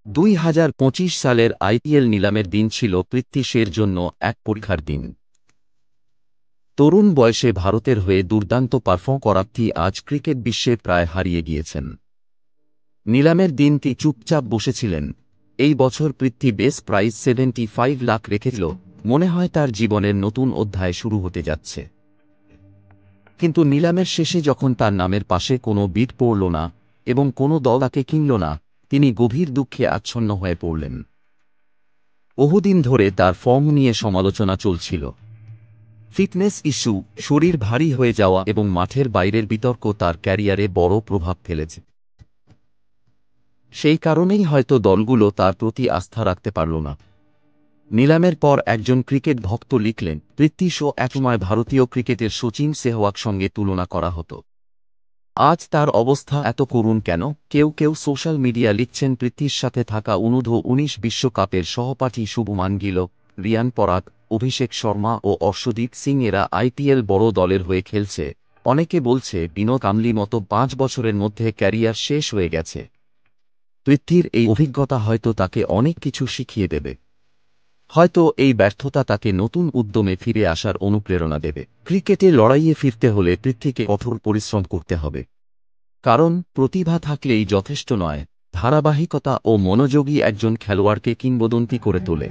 2025 সালের আইপিএল নিলামের দিন ছিল পৃথ্বী শের জন্য এক পরীক্ষার দিন। তরুণ বয়সে ভারতের হয়ে দুর্দান্ত পারফর্ম করা পৃথ্বী আজ ক্রিকেট বিশ্বে প্রায় হারিয়ে গিয়েছেন। নিলামের দিন তিনি চুপচাপ বসেছিলেন। এই বছর পৃথ্বী বেস প্রাইজ 75 লাখ রেখেছিল, মনে হয় তার জীবনের নতুন অধ্যায় শুরু হতে যাচ্ছে। কিন্তু নিলামের শেষে যখন তার নামের পাশে কোনো বিড পড়ল না এবং কোনো দল তাকে কিনল না, তিনি গভীর দুঃখে আচ্ছন্ন হয়ে পড়লেন। বহুদিন ধরে তার ফর্ম নিয়ে সমালোচনা চলছিল। ফিটনেস ইস্যু, শরীর ভারী হয়ে যাওয়া এবং মাঠের বাইরের বিতর্ক তার ক্যারিয়ারে বড় প্রভাব ফেলেছে। সেই কারণেই হয়তো দলগুলো তার প্রতি আস্থা রাখতে পারল না। নিলামের পর একজন ক্রিকেট ভক্ত লিখলেন, পৃথ্বী শো একসময় ভারতীয় ক্রিকেটের শচীন সেহওয়াগ সঙ্গে তুলনা করা হতো। আজ তার অবস্থা এত করুণ কেন? কেউ কেউ সোশ্যাল মিডিয়া লিখছেন পৃথ্বীর সাথে থাকা অনূর্ধ্ব-19 বিশ্বকাপের সহপাঠী শুভমান গিল, রিয়ান পরাগ, অভিষেক শর্মা ও অর্শদীপ সিং এরা আইপিএল বড় দলের হয়ে খেলছে। অনেকে বলছে বিনোদ কাম্বলির মতো 5 বছরের মধ্যে ক্যারিয়ার শেষ হয়ে গেছে। পৃথ্বীর এই অভিজ্ঞতা হয়তো তাকে অনেক কিছু শিখিয়ে দেবে। হয়তো এই ব্যর্থতা তাকে নতুন উদ্যমে ফিরে আসার অনুপ্রেরণা দেবে। ক্রিকেটে লড়াইয়ে ফিরতে হলে পৃথ্বীকে কঠোর পরিশ্রম করতে হবে। কারণ প্রতিভা থাকলেই যথেষ্ট নয়, ধারাবাহিকতা ও মনোযোগী একজন খেলোয়াড়কে কিংবদন্তি করে তোলে।